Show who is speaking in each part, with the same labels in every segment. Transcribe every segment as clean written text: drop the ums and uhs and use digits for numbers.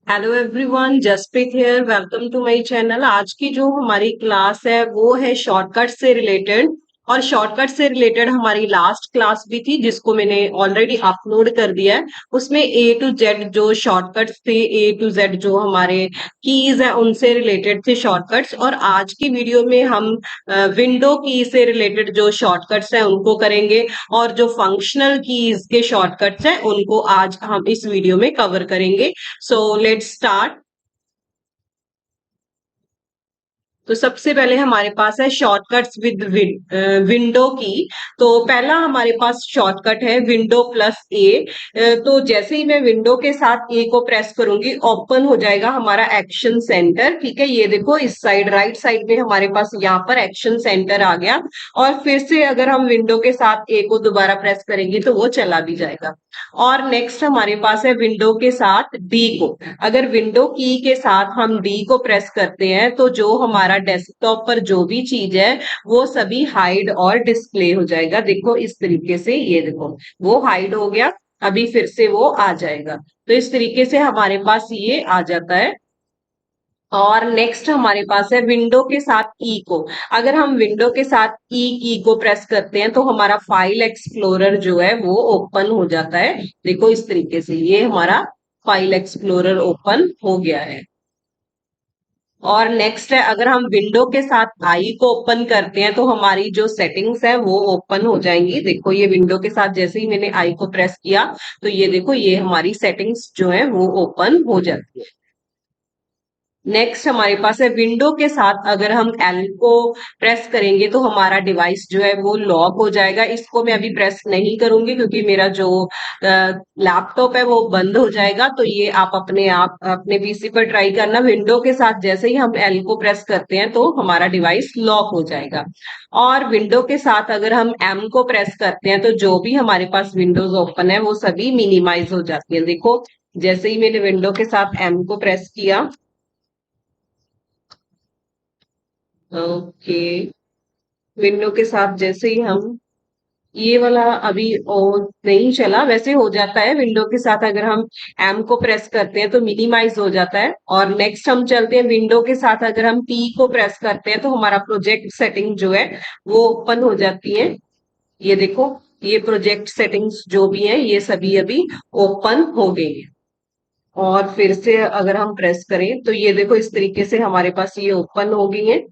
Speaker 1: Hello everyone, Jaspreet here. Welcome to my channel. आज की जो हमारी क्लास है वो है शॉर्टकट से रिलेटेड। और शॉर्टकट से रिलेटेड हमारी लास्ट क्लास भी थी जिसको मैंने ऑलरेडी अपलोड कर दिया है। उसमें ए टू जेड जो शॉर्टकट्स थे, ए टू जेड जो हमारे कीज है उनसे रिलेटेड थे शॉर्टकट्स। और आज की वीडियो में हम विंडो की से रिलेटेड जो शॉर्टकट्स हैं उनको करेंगे। और जो फंक्शनल कीज के शॉर्टकट्स हैं उनको आज हम इस वीडियो में कवर करेंगे। So let's start। तो सबसे पहले हमारे पास है शॉर्टकट्स विद विंडो की। तो पहला हमारे पास शॉर्टकट है विंडो प्लस ए। तो जैसे ही मैं विंडो के साथ ए को प्रेस करूंगी ओपन हो जाएगा हमारा एक्शन सेंटर। ठीक है, ये देखो इस साइड राइट साइड में हमारे पास यहाँ पर एक्शन सेंटर आ गया। और फिर से अगर हम विंडो के साथ ए को दोबारा प्रेस करेंगे तो वो चला भी जाएगा। और नेक्स्ट हमारे पास है विंडो के साथ डी को। अगर विंडो की के साथ हम डी को प्रेस करते हैं तो जो हमारा डेस्कटॉप पर जो भी चीज है वो सभी हाइड और डिस्प्ले हो जाएगा। देखो इस तरीके से, ये देखो वो हाइड हो गया। अभी फिर से वो आ जाएगा। तो इस तरीके से हमारे पास ये आ जाता है। और नेक्स्ट हमारे पास है विंडो के साथ ई को। अगर हम विंडो के साथ ई की को प्रेस करते हैं तो हमारा फाइल एक्सप्लोरर जो है वो ओपन हो जाता है। देखो इस तरीके से ये हमारा फाइल एक्सप्लोरर ओपन हो गया है। और नेक्स्ट है अगर हम विंडो के साथ आई को ओपन करते हैं तो हमारी जो सेटिंग्स है वो ओपन हो जाएंगी। देखो ये विंडो के साथ जैसे ही मैंने आई को प्रेस किया तो ये देखो ये हमारी सेटिंग्स जो है वो ओपन हो जाती है। नेक्स्ट हमारे पास है विंडो के साथ अगर हम एल को प्रेस करेंगे तो हमारा डिवाइस जो है वो लॉक हो जाएगा। इसको मैं अभी प्रेस नहीं करूंगी क्योंकि मेरा जो लैपटॉप है वो बंद हो जाएगा। तो ये आप अपने पीसी पर ट्राई करना। विंडो के साथ जैसे ही हम एल को प्रेस करते हैं तो हमारा डिवाइस लॉक हो जाएगा। और विंडो के साथ अगर हम एम को प्रेस करते हैं तो जो भी हमारे पास विंडोज ओपन है वो सभी मिनिमाइज हो जाती है। देखो जैसे ही मैंने विंडो के साथ एम को प्रेस किया, ओके, विंडो के साथ जैसे ही हम ये वाला अभी नहीं चला, वैसे हो जाता है विंडो के साथ अगर हम एम को प्रेस करते हैं तो मिनिमाइज हो जाता है। और नेक्स्ट हम चलते हैं विंडो के साथ अगर हम पी को प्रेस करते हैं तो हमारा प्रोजेक्ट सेटिंग जो है वो ओपन हो जाती है। ये देखो ये प्रोजेक्ट सेटिंग्स जो भी है ये सभी अभी ओपन हो गई है। और फिर से अगर हम प्रेस करें तो ये देखो इस तरीके से हमारे पास ये ओपन हो गई है।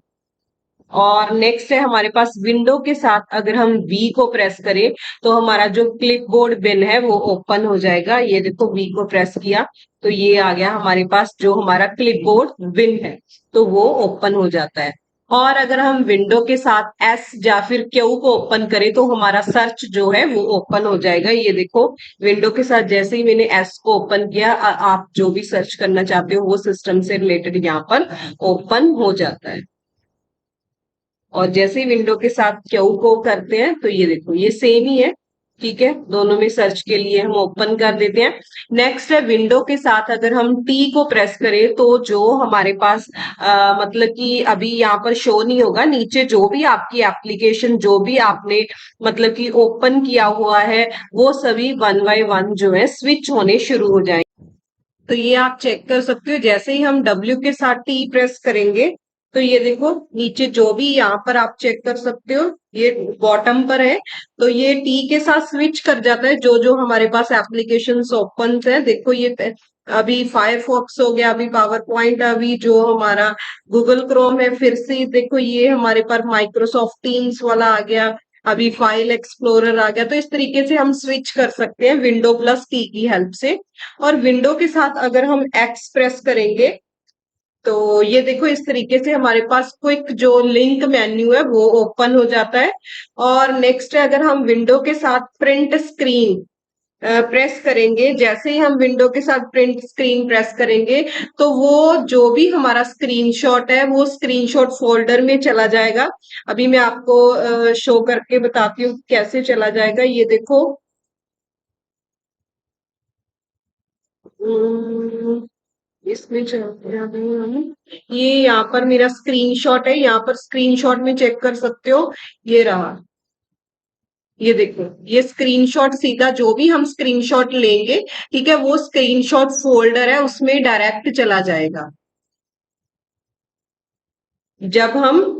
Speaker 1: और नेक्स्ट है हमारे पास विंडो के साथ अगर हम वी को प्रेस करें तो हमारा जो क्लिपबोर्ड बिन है वो ओपन हो जाएगा। ये देखो वी को प्रेस किया तो ये आ गया हमारे पास जो हमारा क्लिपबोर्ड बिन है, तो वो ओपन हो जाता है। और अगर हम विंडो के साथ एस या फिर क्यू को ओपन करें तो हमारा सर्च जो है वो ओपन हो जाएगा। ये देखो विंडो के साथ जैसे ही मैंने एस को ओपन किया आप जो भी सर्च करना चाहते हो वो सिस्टम से रिलेटेड यहाँ पर ओपन हो जाता है। और जैसे ही विंडो के साथ क्यू को करते हैं तो ये देखो ये सेम ही है। ठीक है, दोनों में सर्च के लिए हम ओपन कर देते हैं। नेक्स्ट है विंडो के साथ अगर हम टी को प्रेस करें तो जो हमारे पास मतलब कि अभी यहाँ पर शो नहीं होगा, नीचे जो भी आपकी एप्लीकेशन जो भी आपने मतलब कि ओपन किया हुआ है वो सभी वन बाय वन जो है स्विच होने शुरू हो जाएंगे। तो ये आप चेक कर सकते हो जैसे ही हम डब्ल्यू के साथ टी प्रेस करेंगे तो ये देखो नीचे जो भी यहाँ पर आप चेक कर सकते हो ये बॉटम पर है। तो ये टी के साथ स्विच कर जाता है जो जो हमारे पास एप्लीकेशंस ओपन है। देखो ये अभी फायरफॉक्स हो गया, अभी पावर पॉइंट, अभी जो हमारा गूगल क्रोम है, फिर से देखो ये हमारे पास माइक्रोसॉफ्ट टीम्स वाला आ गया, अभी फाइल एक्सप्लोरर आ गया। तो इस तरीके से हम स्विच कर सकते हैं विंडो प्लस टी की हेल्प से। और विंडो के साथ अगर हम एक्स प्रेस करेंगे तो ये देखो इस तरीके से हमारे पास क्विक जो लिंक मेन्यू है वो ओपन हो जाता है। और नेक्स्ट है अगर हम विंडो के साथ प्रिंट स्क्रीन प्रेस करेंगे, जैसे ही हम विंडो के साथ प्रिंट स्क्रीन प्रेस करेंगे तो वो जो भी हमारा स्क्रीनशॉट है वो स्क्रीनशॉट फोल्डर में चला जाएगा। अभी मैं आपको शो करके बताती हूँ कैसे चला जाएगा। ये देखो इसमें चलते हैं अभी हम। ये यहाँ पर मेरा स्क्रीनशॉट है, यहाँ पर स्क्रीनशॉट में चेक कर सकते हो, ये रहा। ये देखो, ये स्क्रीनशॉट सीधा जो भी हम स्क्रीनशॉट लेंगे, ठीक है, वो स्क्रीनशॉट फोल्डर है उसमें डायरेक्ट चला जाएगा जब हम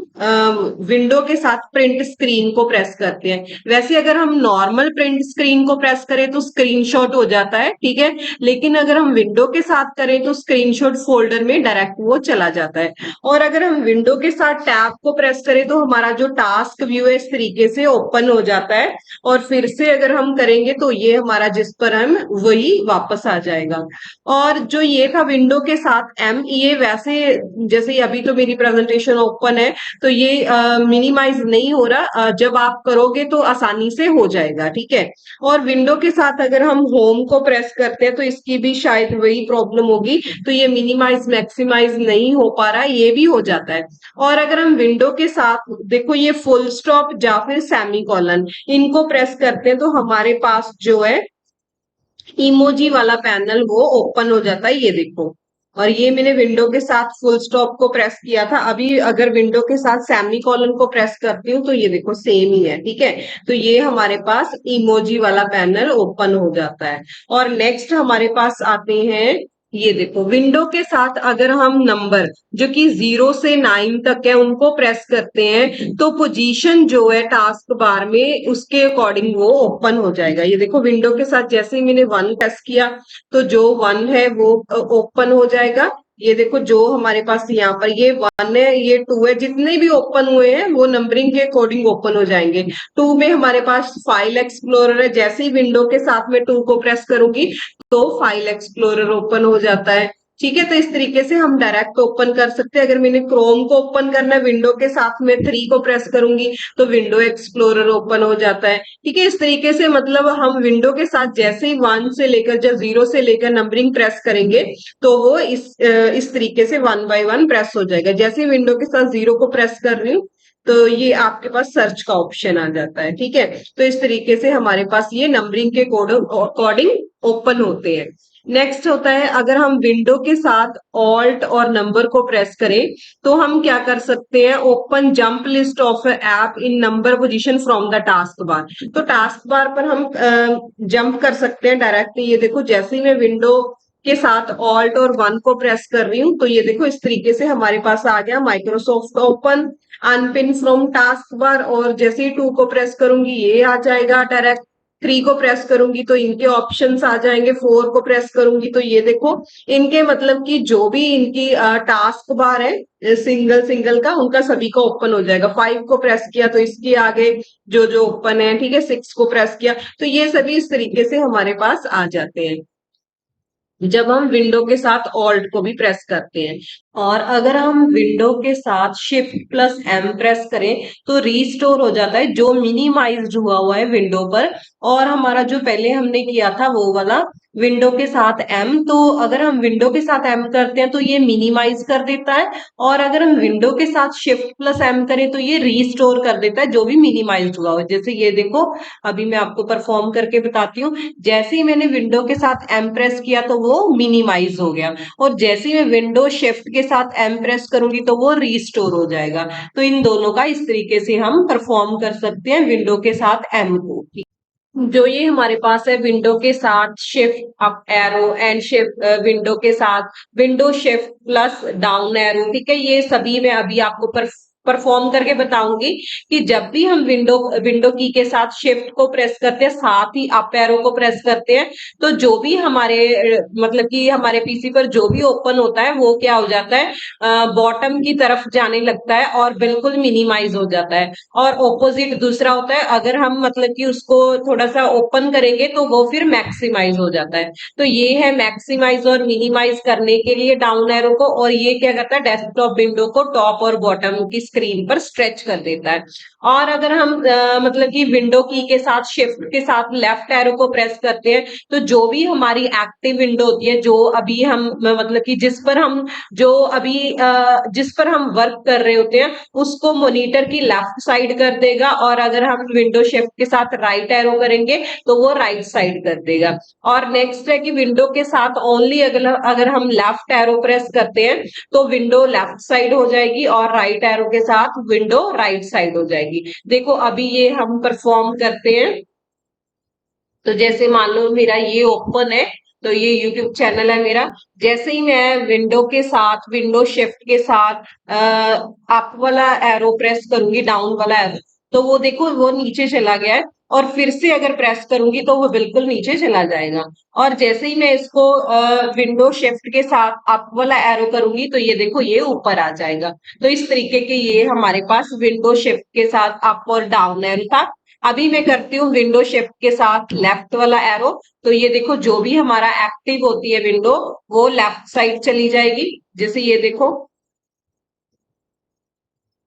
Speaker 1: विंडो के साथ प्रिंट स्क्रीन को प्रेस करते हैं। वैसे अगर हम नॉर्मल प्रिंट स्क्रीन को प्रेस करें तो स्क्रीनशॉट हो जाता है, ठीक है, लेकिन अगर हम विंडो के साथ करें तो स्क्रीनशॉट फोल्डर में डायरेक्ट वो चला जाता है। और अगर हम विंडो के साथ टैब को प्रेस करें तो हमारा जो टास्क व्यू है इस तरीके से ओपन हो जाता है, और फिर से अगर हम करेंगे तो ये हमारा जिस पर हम वही वापस आ जाएगा। और जो ये था विंडो के साथ एम, ये वैसे जैसे अभी तो मेरी प्रेजेंटेशन ओपन है तो ये मिनिमाइज नहीं हो रहा, जब आप करोगे तो आसानी से हो जाएगा, ठीक है। और विंडो के साथ अगर हम होम को प्रेस करते हैं तो इसकी भी शायद वही प्रॉब्लम होगी, तो ये मिनिमाइज मैक्सिमाइज नहीं हो पा रहा, ये भी हो जाता है। और अगर हम विंडो के साथ देखो ये फुल स्टॉप या फिर सेमी कॉलन इनको प्रेस करते हैं तो हमारे पास जो है इमोजी वाला पैनल वो ओपन हो जाता है, ये देखो। और ये मैंने विंडो के साथ फुल स्टॉप को प्रेस किया था, अभी अगर विंडो के साथ सेमी कॉलन को प्रेस करती हूँ तो ये देखो सेम ही है, ठीक है। तो ये हमारे पास इमोजी वाला पैनल ओपन हो जाता है। और नेक्स्ट हमारे पास आते हैं, ये देखो विंडो के साथ अगर हम नंबर जो कि 0 से 9 तक है उनको प्रेस करते हैं तो पोजीशन जो है टास्क बार में उसके अकॉर्डिंग वो ओपन हो जाएगा। ये देखो विंडो के साथ जैसे ही मैंने 1 प्रेस किया तो जो 1 है वो ओपन हो जाएगा। ये देखो जो हमारे पास यहाँ पर ये 1 है, ये 2 है, जितने भी ओपन हुए हैं वो नंबरिंग के अकॉर्डिंग ओपन हो जाएंगे। 2 में हमारे पास फाइल एक्सप्लोरर है, जैसे ही विंडो के साथ में 2 को प्रेस करूंगी तो फाइल एक्सप्लोरर ओपन हो जाता है, ठीक है। तो इस तरीके से हम डायरेक्ट ओपन कर सकते हैं। अगर मैंने क्रोम को ओपन करना है विंडो के साथ में 3 को प्रेस करूंगी तो विंडो एक्सप्लोरर ओपन हो जाता है, ठीक है। इस तरीके से मतलब हम विंडो के साथ जैसे ही 1 से लेकर जब 0 से लेकर नंबरिंग प्रेस करेंगे तो वो इस तरीके से 1 बाय 1 प्रेस हो जाएगा। जैसे ही विंडो के साथ 0 को प्रेस कर रही हूँ तो ये आपके पास सर्च का ऑप्शन आ जाता है, ठीक है। तो इस तरीके से हमारे पास ये नंबरिंग के अकॉर्डिंग ओपन होते हैं। नेक्स्ट होता है अगर हम विंडो के साथ ऑल्ट और नंबर को प्रेस करें तो हम क्या कर सकते हैं, open jump list of app in number position from the task bar. तो टास्क बार पर हम जंप कर सकते हैं डायरेक्टली। ये देखो जैसे ही मैं विंडो के साथ ऑल्ट और 1 को प्रेस कर रही हूँ तो ये देखो इस तरीके से हमारे पास आ गया Microsoft open unpin from task bar. और जैसे ही 2 को प्रेस करूंगी ये आ जाएगा डायरेक्ट, 3 को प्रेस करूंगी तो इनके ऑप्शंस आ जाएंगे, 4 को प्रेस करूंगी तो ये देखो इनके मतलब कि जो भी इनकी टास्क बार है सिंगल सिंगल का उनका सभी का ओपन हो जाएगा। 5 को प्रेस किया तो इसके आगे जो जो ओपन है, ठीक है। 6 को प्रेस किया तो ये सभी इस तरीके से हमारे पास आ जाते हैं जब हम विंडो के साथ ऑल्ट को भी प्रेस करते हैं। और अगर हम विंडो के साथ शिफ्ट प्लस एम प्रेस करें तो रीस्टोर हो जाता है जो मिनिमाइज्ड हुआ है विंडो पर। और हमारा जो पहले हमने किया था वो वाला विंडो के साथ एम, तो अगर हम विंडो के साथ एम करते हैं तो ये मिनिमाइज कर देता है, और अगर हम विंडो के साथ शिफ्ट प्लस एम करें तो ये रीस्टोर कर देता है जो भी मिनिमाइज हुआ हो। जैसे ये देखो अभी मैं आपको परफॉर्म करके बताती हूँ, जैसे ही मैंने विंडो के साथ एम प्रेस किया तो वो मिनिमाइज हो गया, और जैसे ही मैं विंडो शिफ्ट के साथ एम प्रेस करूंगी तो वो रीस्टोर हो जाएगा। तो इन दोनों का इस तरीके से हम परफॉर्म कर सकते हैं विंडो के साथ एम को। जो ये हमारे पास है विंडो के साथ shift up arrow and shift, window के साथ window shift plus down arrow, ठीक है। ये सभी मैं अभी आपको परफॉर्म करके बताऊंगी कि जब भी हम विंडो विंडो की के साथ शिफ्ट को प्रेस करते हैं साथ ही अप एरो को प्रेस करते हैं तो जो भी हमारे मतलब कि हमारे पीसी पर जो भी ओपन होता है वो क्या हो जाता है, बॉटम की तरफ जाने लगता है और बिल्कुल मिनिमाइज हो जाता है। और ऑपोजिट दूसरा होता है, अगर हम मतलब कि उसको थोड़ा सा ओपन करेंगे तो वो फिर मैक्सिमाइज हो जाता है। तो ये है मैक्सिमाइज और मिनिमाइज करने के लिए डाउन एरो को, और ये क्या करता है डेस्कटॉप विंडो को टॉप और बॉटम की स्क्रीन पर स्ट्रेच कर देता है। और अगर हम मतलब कि विंडो की के साथ शिफ्ट के साथ लेफ्ट एरो को प्रेस करते हैं तो जो भी हमारी एक्टिव विंडो होती है जो अभी हम मतलब कि जिस पर हम जो अभी जिस पर हम वर्क कर रहे होते हैं उसको मॉनिटर की लेफ्ट साइड कर देगा, और अगर हम विंडो शिफ्ट के साथ राइट एरो करेंगे तो वो राइट साइड कर देगा। और नेक्स्ट है कि विंडो के साथ ओनली अगर हम लेफ्ट एरो प्रेस करते हैं तो विंडो लेफ्ट साइड हो जाएगी, और राइट एरो के साथ विंडो राइट साइड हो जाएगी। देखो अभी ये हम परफॉर्म करते हैं। तो जैसे मान लो मेरा ये ओपन है, तो ये यूट्यूब चैनल है मेरा। जैसे ही मैं विंडो के साथ, विंडो शिफ्ट के साथ अप वाला एरो प्रेस करूंगी, डाउन वाला एरो, तो वो देखो वो नीचे चला गया है। और फिर से अगर प्रेस करूंगी तो वो बिल्कुल नीचे चला जाएगा। और जैसे ही मैं इसको विंडो शिफ्ट के साथ अप वाला एरो करूंगी तो ये देखो ये ऊपर आ जाएगा। तो इस तरीके के ये हमारे पास विंडो शिफ्ट के साथ अप और डाउन एरो था। अभी मैं करती हूँ विंडो शिफ्ट के साथ लेफ्ट वाला एरो। तो ये देखो जो भी हमारा एक्टिव होती है विंडो, वो लेफ्ट साइड चली जाएगी। जैसे ये देखो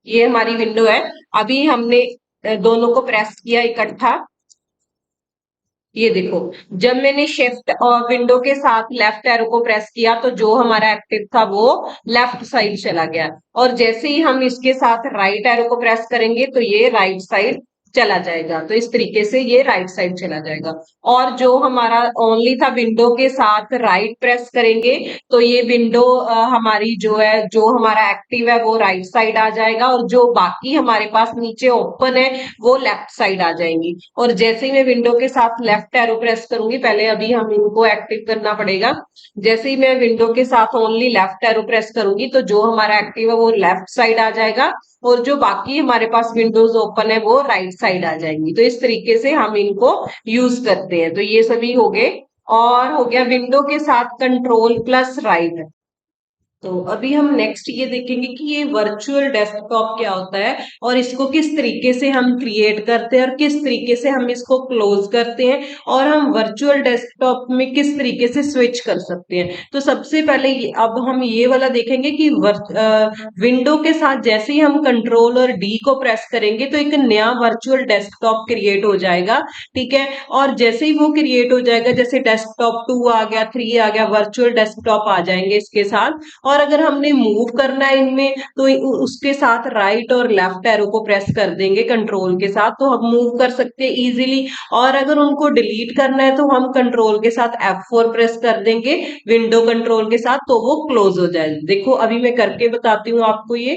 Speaker 1: ये हमारी विंडो है। अभी हमने दोनों को प्रेस किया इकट्ठा। ये देखो जब मैंने शिफ्ट और विंडो के साथ लेफ्ट एरो को प्रेस किया तो जो हमारा एक्टिव था वो लेफ्ट साइड चला गया। और जैसे ही हम इसके साथ राइट एरो को प्रेस करेंगे तो ये राइट साइड चला जाएगा। तो इस तरीके से ये राइट साइड चला जाएगा। और जो हमारा ओनली था विंडो के साथ राइट प्रेस करेंगे तो ये विंडो हमारी जो है, जो हमारा एक्टिव है वो राइट साइड आ जाएगा। और जो बाकी हमारे पास नीचे ओपन है वो लेफ्ट साइड आ जाएंगी। और जैसे ही मैं विंडो के साथ लेफ्ट एरो प्रेस करूंगी, पहले अभी हम इनको एक्टिव करना पड़ेगा। जैसे ही मैं विंडो के साथ ओनली लेफ्ट एरो प्रेस करूंगी तो जो हमारा एक्टिव है वो लेफ्ट साइड आ जाएगा। और जो बाकी हमारे पास विंडोज ओपन है वो राइट साइड आ जाएंगी। तो इस तरीके से हम इनको यूज करते हैं। तो ये सभी हो गए। और हो गया विंडो के साथ कंट्रोल प्लस राइट। तो अभी हम नेक्स्ट ये देखेंगे कि ये वर्चुअल डेस्कटॉप क्या होता है और इसको किस तरीके से हम क्रिएट करते हैं और किस तरीके से हम इसको क्लोज करते हैं, और हम वर्चुअल डेस्कटॉप में किस तरीके से स्विच कर सकते हैं। तो सबसे पहले अब हम ये वाला देखेंगे कि विंडो के साथ जैसे ही हम कंट्रोल और डी को प्रेस करेंगे तो एक नया वर्चुअल डेस्कटॉप क्रिएट हो जाएगा। ठीक है। और जैसे ही वो क्रिएट हो जाएगा, जैसे डेस्कटॉप 2 आ गया, 3 आ गया, वर्चुअल डेस्कटॉप आ जाएंगे इसके साथ। और अगर हमने मूव करना है इनमें तो उसके साथ राइट और लेफ्ट एरो को प्रेस कर देंगे कंट्रोल के साथ, तो हम मूव कर सकते हैं इजीली। और अगर उनको डिलीट करना है तो हम कंट्रोल के साथ F4 प्रेस कर देंगे विंडो कंट्रोल के साथ, तो वो क्लोज हो जाए। देखो अभी मैं करके बताती हूँ आपको ये।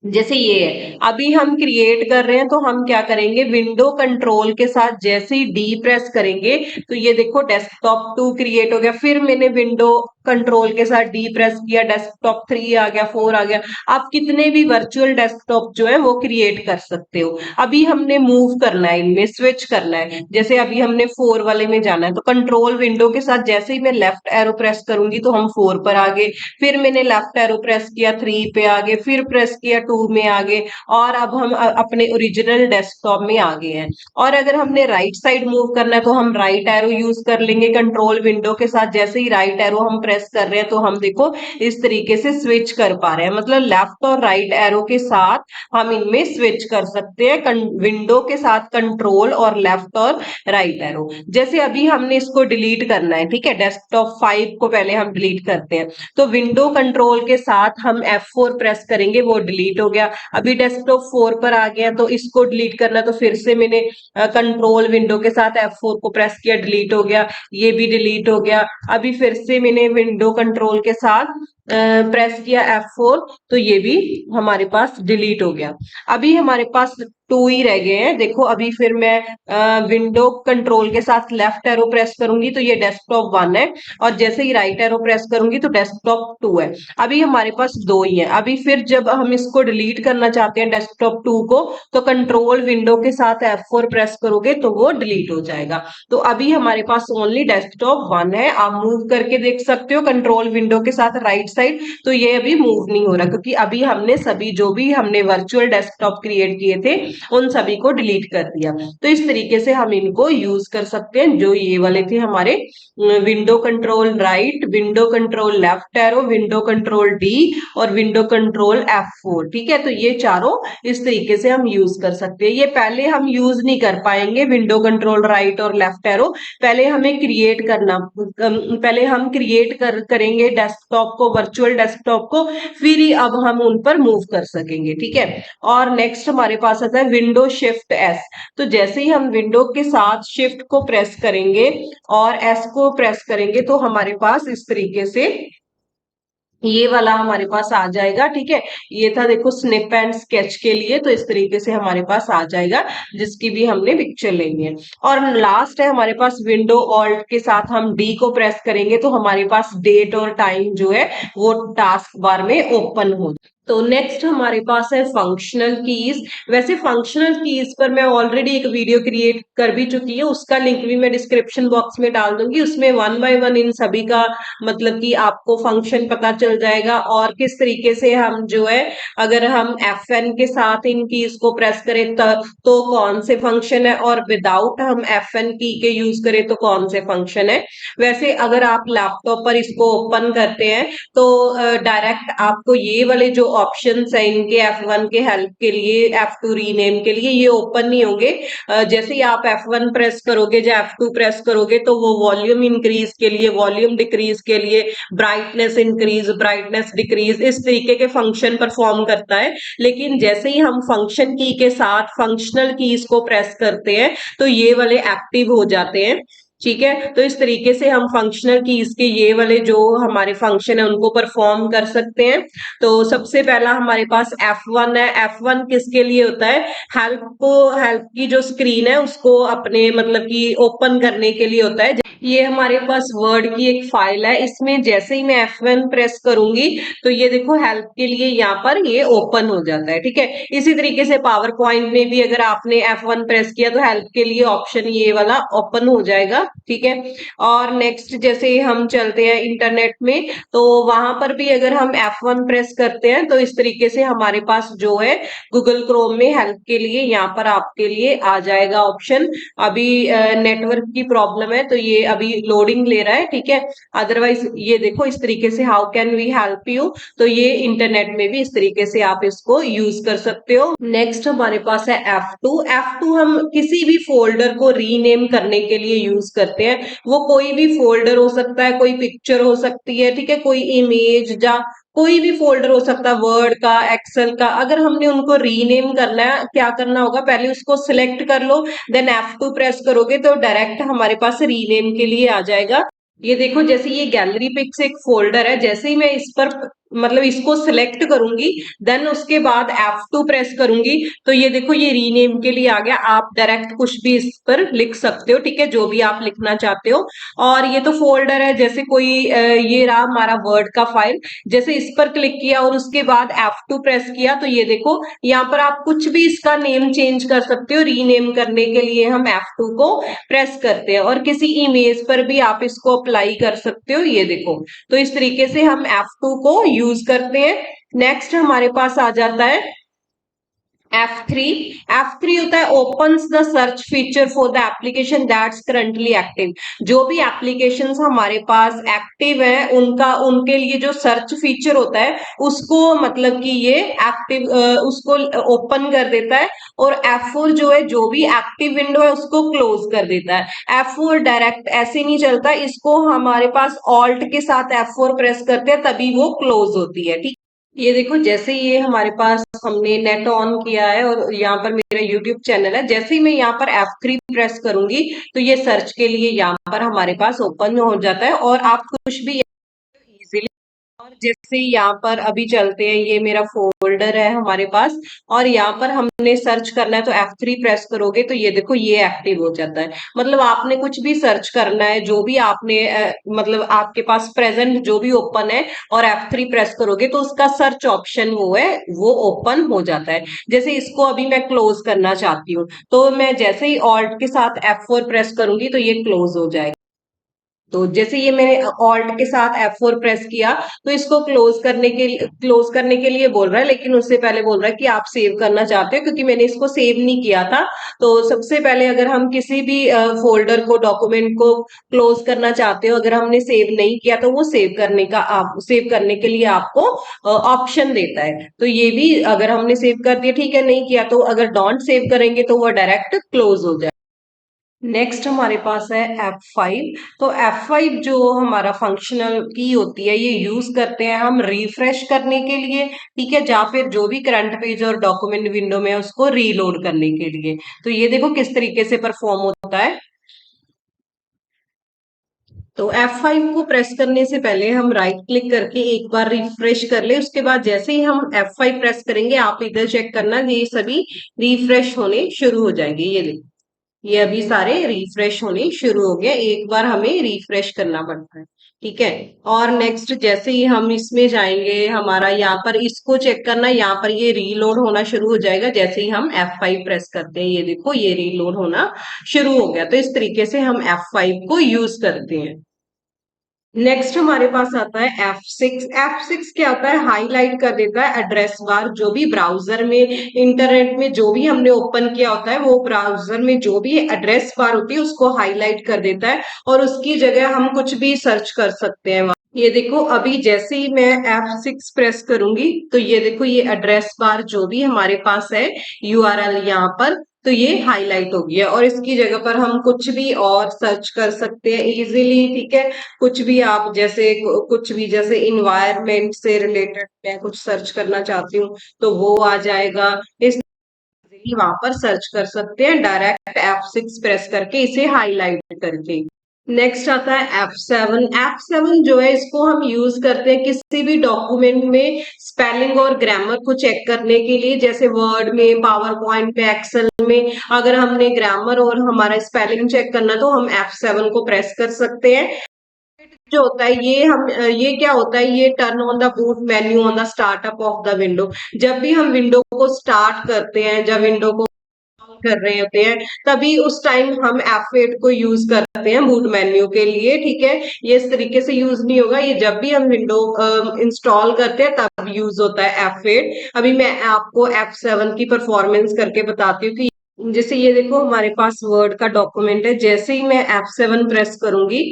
Speaker 1: जैसे ये है, अभी हम क्रिएट कर रहे हैं तो हम क्या करेंगे, विंडो कंट्रोल के साथ जैसे ही डी प्रेस करेंगे तो ये देखो डेस्कटॉप 2 क्रिएट हो गया। फिर मैंने विंडो कंट्रोल के साथ डी प्रेस किया, डेस्कटॉप 3 आ गया, 4 आ गया। आप कितने भी वर्चुअल डेस्कटॉप जो है वो क्रिएट कर सकते हो। अभी हमने मूव करना है, इनमें स्विच करना है। जैसे अभी हमने 4 वाले में जाना है तो कंट्रोल विंडो के साथ जैसे ही मैं लेफ्ट एरो प्रेस करूंगी तो हम 4 पर आ गए। फिर मैंने लेफ्ट एरो प्रेस किया, 3 पे आ गए, फिर प्रेस किया, 2 में आ गए। और अब हम अपने ओरिजिनल डेस्कटॉप में आ गए हैं। और अगर हमने राइट साइड मूव करना है तो हम राइट एरो यूज कर लेंगे कंट्रोल विंडो के साथ। जैसे ही राइट एरो हम प्रेस कर रहे हैं तो हम देखो इस तरीके से स्विच कर पा रहे हैं। मतलब लेफ्ट और राइट एरो के साथ हम इनमें स्विच कर सकते हैं, विंडो के साथ कंट्रोल और लेफ्ट और राइट एरो। जैसे अभी हमने इसको डिलीट करना है, ठीक है, डेस्कटॉप 5 को पहले हम डिलीट करते हैं। तो विंडो कंट्रोल के साथ हम F4 प्रेस करेंगे, वो डिलीट हो गया। अभी डेस्कटॉप 4 पर आ गया तो इसको डिलीट करना, तो फिर से मैंने कंट्रोल विंडो के साथ F4 को प्रेस किया, डिलीट हो गया, ये भी डिलीट हो गया। अभी फिर से मैंने विंडो कंट्रोल के साथ प्रेस किया F4, तो ये भी हमारे पास डिलीट हो गया। अभी हमारे पास 2 ही रह गए हैं। देखो अभी फिर मैं विंडो कंट्रोल के साथ लेफ्ट एरो प्रेस करूंगी तो ये डेस्कटॉप 1 है। और जैसे ही राइट एरो प्रेस करूंगी तो डेस्कटॉप 2 है। अभी हमारे पास 2 ही है। अभी फिर जब हम इसको डिलीट करना चाहते हैं डेस्कटॉप 2 को, तो कंट्रोल विंडो के साथ F4 प्रेस करोगे तो वो डिलीट हो जाएगा। तो अभी हमारे पास ओनली डेस्कटॉप 1 है। आप मूव करके देख सकते हो कंट्रोल विंडो के साथ राइट साइड, तो ये अभी मूव नहीं हो रहा क्योंकि अभी हमने सभी जो भी हमने वर्चुअल डेस्कटॉप क्रिएट किए थे उन सभी को डिलीट कर दिया। तो इस तरीके से हम इनको यूज कर सकते हैं। जो ये वाले थे हमारे window control right, window control left arrow, window control D और विंडो कंट्रोल F4। ठीक है, तो ये चारों इस तरीके से हम यूज कर सकते हैं। ये पहले हम यूज नहीं कर पाएंगे विंडो कंट्रोल राइट और लेफ्ट एरो। पहले हमें क्रिएट करना, पहले हम क्रिएट करेंगे डेस्कटॉप को, वर्चुअल डेस्कटॉप को, फिर ही अब हम उन पर मूव कर सकेंगे। ठीक है। और नेक्स्ट हमारे पास आता है विंडो शिफ्ट एस। तो जैसे ही हम विंडो के साथ शिफ्ट को प्रेस करेंगे और एस को प्रेस करेंगे तो हमारे पास इस तरीके से ये वाला हमारे पास आ जाएगा। ठीक है, ये था देखो स्निप एंड स्केच के लिए, तो इस तरीके से हमारे पास आ जाएगा जिसकी भी हमने पिक्चर लेनी है। और लास्ट है हमारे पास विंडो ऑल्ट के साथ हम डी को प्रेस करेंगे तो हमारे पास डेट और टाइम जो है वो टास्क बार में ओपन हो। तो नेक्स्ट हमारे पास है फंक्शनल कीज। वैसे फंक्शनल कीज पर मैं ऑलरेडी एक वीडियो क्रिएट कर भी चुकी है, उसका लिंक भी मैं डिस्क्रिप्शन बॉक्स में डाल दूंगी। उसमें वन बाय वन इन सभी का मतलब कि आपको फंक्शन पता चल जाएगा और किस तरीके से हम जो है अगर हम F1 के साथ इन कीज को प्रेस करें तो कौन से फंक्शन है, और विदाउट हम F1 की के यूज करें तो कौन से फंक्शन है। वैसे अगर आप लैपटॉप पर इसको ओपन करते हैं तो डायरेक्ट आपको ये वाले जो ऑप्शंस है इनके F1 के हेल्प के लिए, F2 रीनेम के लिए, ये ओपन नहीं होंगे। जैसे ही आप F1 प्रेस करोगे या F2 प्रेस करोगे तो वो वॉल्यूम इंक्रीज के लिए, वॉल्यूम डिक्रीज के लिए, ब्राइटनेस इंक्रीज, ब्राइटनेस डिक्रीज, इस तरीके के फंक्शन परफॉर्म करता है। लेकिन जैसे ही हम फंक्शन की के साथ फंक्शनल कीज को प्रेस करते हैं तो ये वाले एक्टिव हो जाते हैं। ठीक है, तो इस तरीके से हम फंक्शनल कीज के ये वाले जो हमारे फंक्शन है उनको परफॉर्म कर सकते हैं। तो सबसे पहला हमारे पास F1 है। F1 किसके लिए होता है? हेल्प की जो स्क्रीन है उसको अपने मतलब कि ओपन करने के लिए होता है। ये हमारे पास वर्ड की एक फाइल है, इसमें जैसे ही मैं F1 प्रेस करूंगी तो ये देखो हेल्प के लिए यहाँ पर ये ओपन हो जाता है। ठीक है, इसी तरीके से पावर पॉइंट में भी अगर आपने F1 प्रेस किया तो हेल्प के लिए ऑप्शन ये वाला ओपन हो जाएगा। ठीक है, और नेक्स्ट जैसे हम चलते हैं इंटरनेट में तो वहां पर भी अगर हम F1 प्रेस करते हैं तो इस तरीके से हमारे पास जो है गूगल क्रोम में हेल्प के लिए यहाँ पर आपके लिए आ जाएगा ऑप्शन। अभी नेटवर्क की प्रॉब्लम है तो ये अभी लोडिंग ले रहा है। ठीक है, अदरवाइज ये देखो इस तरीके से how can we help you, तो ये इंटरनेट में भी इस तरीके से आप इसको यूज कर सकते हो। नेक्स्ट हमारे पास है F2। F2 हम किसी भी फोल्डर को रीनेम करने के लिए यूज करते हैं। वो कोई भी फोल्डर हो सकता है, कोई पिक्चर हो सकती है, ठीक है, कोई इमेज या कोई भी फोल्डर हो सकता है, वर्ड का, एक्सेल का। अगर हमने उनको रीनेम करना है, क्या करना होगा, पहले उसको सिलेक्ट कर लो, देन F2 प्रेस करोगे तो डायरेक्ट हमारे पास रीनेम के लिए आ जाएगा। ये देखो जैसे ये गैलरी पिक्स एक फोल्डर है, जैसे ही मैं इस पर मतलब इसको सिलेक्ट करूंगी देन उसके बाद F2 प्रेस करूंगी तो ये देखो ये रीनेम के लिए आ गया। आप डायरेक्ट कुछ भी इस पर लिख सकते हो, ठीक है, जो भी आप लिखना चाहते हो। और ये तो फोल्डर है, जैसे कोई ये रहा हमारा वर्ड का फाइल, जैसे इस पर क्लिक किया और उसके बाद F2 प्रेस किया तो ये देखो यहाँ पर आप कुछ भी इसका नेम चेंज कर सकते हो। रीनेम करने के लिए हम F2 को प्रेस करते हैं, और किसी इमेज पर भी आप इसको अप्लाई कर सकते हो। ये देखो, तो इस तरीके से हम F2 को यूज करते हैं। नेक्स्ट हमारे पास आ जाता है F3। F3 होता है opens the search feature for the application that's currently active। जो भी एप्लीकेशंस हमारे पास एक्टिव है उनका उनके लिए जो सर्च फीचर होता है उसको मतलब कि ये एक्टिव उसको ओपन कर देता है। और F4 जो है जो भी एक्टिव विंडो है उसको क्लोज कर देता है। F4 डायरेक्ट ऐसे नहीं चलता, इसको हमारे पास ऑल्ट के साथ F4 प्रेस करते हैं तभी वो क्लोज होती है। ठीक, ये देखो जैसे ये हमारे पास हमने नेट ऑन किया है और यहाँ पर मेरा यूट्यूब चैनल है, जैसे ही मैं यहाँ पर F3 प्रेस करूंगी तो ये सर्च के लिए यहाँ पर हमारे पास ओपन हो जाता है और आप कुछ भी इजीली। और जैसे यहाँ पर अभी चलते हैं, ये मेरा फोल्डर है हमारे पास और यहाँ पर हमने सर्च करना है तो F3 प्रेस करोगे तो ये देखो ये एक्टिव हो जाता है। मतलब आपने कुछ भी सर्च करना है, जो भी आपने मतलब आपके पास प्रेजेंट जो भी ओपन है और F3 प्रेस करोगे तो उसका सर्च ऑप्शन वो है वो ओपन हो जाता है। जैसे इसको अभी मैं क्लोज करना चाहती हूँ तो मैं जैसे ही ऑल्ट के साथ F4 प्रेस करूंगी तो ये क्लोज हो जाएगा। तो जैसे ये मैंने ऑल्ट के साथ F4 प्रेस किया तो इसको क्लोज करने के लिए बोल रहा है, लेकिन उससे पहले बोल रहा है कि आप सेव करना चाहते हो, क्योंकि मैंने इसको सेव नहीं किया था। तो सबसे पहले अगर हम किसी भी फोल्डर को, डॉक्यूमेंट को क्लोज करना चाहते हो, अगर हमने सेव नहीं किया तो वो सेव करने के लिए आपको ऑप्शन देता है। तो ये भी अगर हमने सेव कर दिया ठीक है, नहीं किया तो अगर डोंट सेव करेंगे तो वो डायरेक्ट क्लोज हो जाए। नेक्स्ट हमारे पास है F5। तो F5 जो हमारा फंक्शनल की होती है ये यूज करते हैं हम रिफ्रेश करने के लिए, ठीक है, या फिर जो भी करंट पेज और डॉक्यूमेंट विंडो में है उसको रीलोड करने के लिए। तो ये देखो किस तरीके से परफॉर्म होता है। तो F5 को प्रेस करने से पहले हम राइट क्लिक करके एक बार रिफ्रेश कर ले। उसके बाद जैसे ही हम F5 प्रेस करेंगे, आप इधर चेक करना कि ये सभी रिफ्रेश होने शुरू हो जाएंगे। ये देखो, ये अभी सारे रिफ्रेश होने शुरू हो गए। एक बार हमें रिफ्रेश करना पड़ता है, ठीक है। और नेक्स्ट जैसे ही हम इसमें जाएंगे, हमारा यहाँ पर इसको चेक करना, यहाँ पर ये रीलोड होना शुरू हो जाएगा जैसे ही हम F5 प्रेस करते हैं। ये देखो, ये रीलोड होना शुरू हो गया। तो इस तरीके से हम F5 को यूज करते हैं। नेक्स्ट हमारे पास आता है F6। F6 क्या होता है, हाईलाइट कर देता है एड्रेस बार। जो भी ब्राउजर में, इंटरनेट में जो भी हमने ओपन किया होता है, वो ब्राउजर में जो भी एड्रेस बार होती है उसको हाईलाइट कर देता है, और उसकी जगह हम कुछ भी सर्च कर सकते हैं। ये देखो, अभी जैसे ही मैं F6 प्रेस करूंगी तो ये देखो, ये एड्रेस बार जो भी हमारे पास है, यूआरएल यहाँ पर, तो ये हाईलाइट हो गया, और इसकी जगह पर हम कुछ भी और सर्च कर सकते हैं इजीली, ठीक है। कुछ भी आप जैसे कुछ भी, जैसे इन्वायरमेंट से रिलेटेड मैं कुछ सर्च करना चाहती हूँ तो वो आ जाएगा। इस वहां पर सर्च कर सकते हैं डायरेक्ट F6 प्रेस करके, इसे हाईलाइट करके। नेक्स्ट आता है F7। F7 जो है, इसको हम यूज करते हैं किसी भी डॉक्यूमेंट में स्पेलिंग और ग्रामर को चेक करने के लिए। जैसे वर्ड में, पावर पॉइंट में, एक्सेल में, अगर हमने ग्रामर और हमारा स्पेलिंग चेक करना तो हम F7 को प्रेस कर सकते हैं। जो होता है ये, हम ये क्या होता है, ये turn on the boot menu on the startup of the window. जब भी हम विंडो को स्टार्ट करते हैं, जब विंडो को कर रहे होते हैं, तभी उस टाइम हम F8 को यूज करते हैं बूट मेन्यू के लिए, ठीक है। ये इस तरीके से यूज नहीं होगा, ये जब भी हम विंडो इंस्टॉल करते हैं तब यूज होता है F8। अभी मैं आपको F7 की परफॉर्मेंस करके बताती हूँ कि जैसे ये देखो, हमारे पास वर्ड का डॉक्यूमेंट है। जैसे ही मैं F7 प्रेस करूंगी,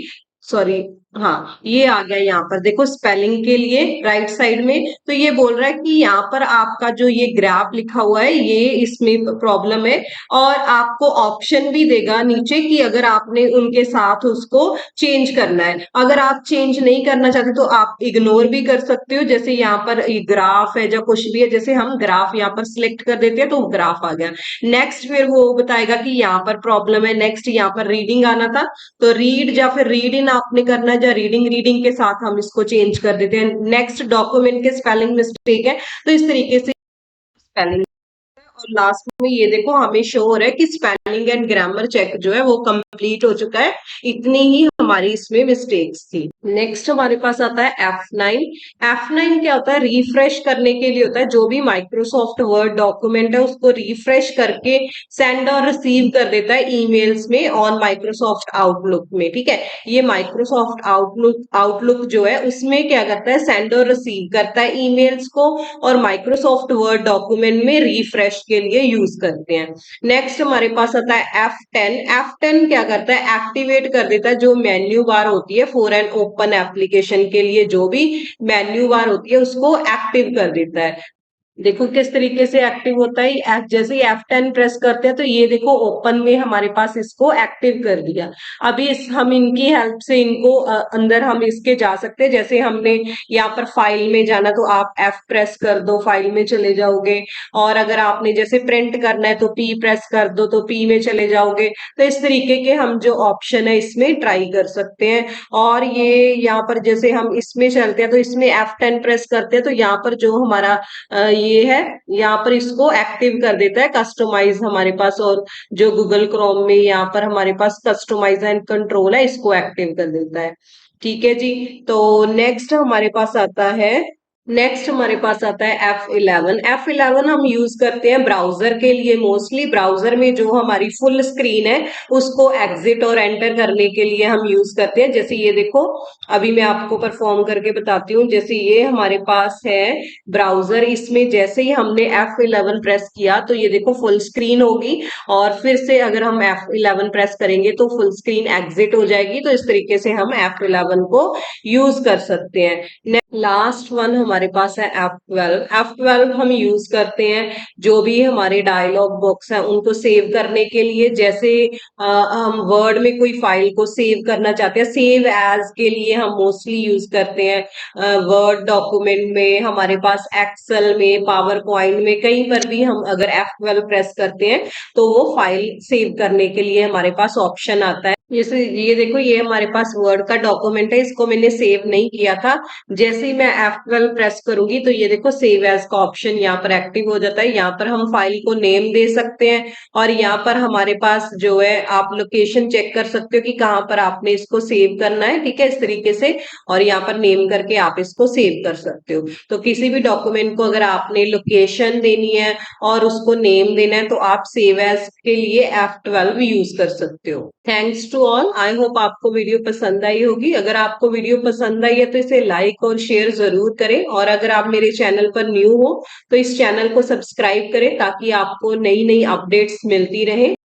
Speaker 1: सॉरी, हाँ, ये आ गया। यहाँ पर देखो, स्पेलिंग के लिए राइट साइड में तो ये बोल रहा है कि यहाँ पर आपका जो ये ग्राफ लिखा हुआ है, ये इसमें प्रॉब्लम है। और आपको ऑप्शन भी देगा नीचे कि अगर आपने उनके साथ उसको चेंज करना है। अगर आप चेंज नहीं करना चाहते तो आप इग्नोर भी कर सकते हो। जैसे यहाँ पर ग्राफ है, जो कुछ भी है, जैसे हम ग्राफ यहाँ पर सिलेक्ट कर देते हैं तो ग्राफ आ गया। नेक्स्ट फिर वो बताएगा कि यहाँ पर प्रॉब्लम है। नेक्स्ट यहाँ पर रीडिंग आना था, तो रीड या फिर रीड इन आपने करना है, या रीडिंग, रीडिंग के साथ हम इसको चेंज कर देते हैं। नेक्स्ट, डॉक्यूमेंट के स्पेलिंग मिस्टेक है, तो इस तरीके से स्पेलिंग। और लास्ट में ये देखो, हमें शो हो रहा है कि स्पेलिंग एंड ग्रामर चेक जो है वो कंप्लीट हो चुका है। इतनी ही हमारी इसमें मिस्टेक्स थी। नेक्स्ट हमारे पास आता है F9। F9 क्या होता है, रिफ्रेश करने के लिए होता है। जो भी माइक्रोसॉफ्ट वर्ड डॉक्यूमेंट है उसको रिफ्रेश करके सेंड और रिसीव कर देता है ईमेल्स में ऑन माइक्रोसॉफ्ट आउटलुक में, ठीक है। ये माइक्रोसॉफ्ट आउटलुक जो है उसमें क्या करता है, सेंड और रिसीव करता है ईमेल्स को, और माइक्रोसॉफ्ट वर्ड डॉक्यूमेंट में रिफ्रेश के लिए यूज करते हैं। नेक्स्ट हमारे पास आता है F10। F10 क्या करता है, एक्टिवेट कर देता है जो मेन्यू बार होती है फॉर एन ओपन एप्लीकेशन के लिए। जो भी मेन्यू बार होती है उसको एक्टिव कर देता है। देखो किस तरीके से एक्टिव होता है। जैसे ही F10 प्रेस करते हैं तो ये देखो, ओपन में हमारे पास इसको एक्टिव कर दिया। अभी हम इनकी हेल्प से इनको अंदर हम इसके जा सकते हैं। जैसे हमने यहाँ पर फाइल में जाना तो आप F प्रेस कर दो, फाइल में चले जाओगे। और अगर आपने जैसे प्रिंट करना है तो P प्रेस कर दो, तो P में चले जाओगे। तो इस तरीके के हम जो ऑप्शन है इसमें ट्राई कर सकते हैं। और ये यहाँ पर जैसे हम इसमें चलते हैं तो इसमें F10 प्रेस करते हैं तो यहाँ पर जो हमारा ये है, यहाँ पर इसको एक्टिव कर देता है कस्टमाइज हमारे पास। और जो गूगल क्रोम में यहाँ पर हमारे पास कस्टमाइज एंड कंट्रोल है, इसको एक्टिव कर देता है, ठीक है जी। तो नेक्स्ट हमारे पास आता है, F11। F11 हम यूज करते हैं ब्राउजर के लिए मोस्टली। ब्राउजर में जो हमारी फुल स्क्रीन है उसको एग्जिट और एंटर करने के लिए हम यूज करते हैं। जैसे ये देखो, अभी मैं आपको परफॉर्म करके बताती हूँ। जैसे ये हमारे पास है ब्राउजर, इसमें जैसे ही हमने F11 प्रेस किया तो ये देखो फुल स्क्रीन होगी, और फिर से अगर हम F11 प्रेस करेंगे तो फुल स्क्रीन एग्जिट हो जाएगी। तो इस तरीके से हम F11 को यूज कर सकते हैं। लास्ट वन हमारे पास है F12। F12 हम यूज करते हैं जो भी हमारे डायलॉग बॉक्स है उनको सेव करने के लिए। जैसे हम वर्ड में कोई फाइल को सेव करना चाहते हैं, सेव एज के लिए हम मोस्टली यूज करते हैं। वर्ड डॉक्यूमेंट में, हमारे पास एक्सेल में, पावर पॉइंट में, कहीं पर भी हम अगर F12 प्रेस करते हैं तो वो फाइल सेव करने के लिए हमारे पास ऑप्शन आता है। जैसे ये देखो, ये हमारे पास वर्ड का डॉक्यूमेंट है, इसको मैंने सेव नहीं किया था। जैसे ही मैं F12 प्रेस करूंगी तो ये देखो सेव एज का ऑप्शन यहाँ पर एक्टिव हो जाता है। यहाँ पर हम फाइल को नेम दे सकते हैं और यहाँ पर हमारे पास जो है आप लोकेशन चेक कर सकते हो कि कहाँ पर आपने इसको सेव करना है, ठीक है, इस तरीके से। और यहाँ पर नेम करके आप इसको सेव कर सकते हो। तो किसी भी डॉक्यूमेंट को अगर आपने लोकेशन देनी है और उसको नेम देना है तो आप सेव एज के लिए F12 यूज कर सकते हो। Thanks to all, I hope आपको वीडियो पसंद आई होगी। अगर आपको वीडियो पसंद आई है तो इसे लाइक और शेयर जरूर करें, और अगर आप मेरे चैनल पर न्यू हो तो इस चैनल को सब्सक्राइब करें ताकि आपको नई नई अपडेट्स मिलती रहे।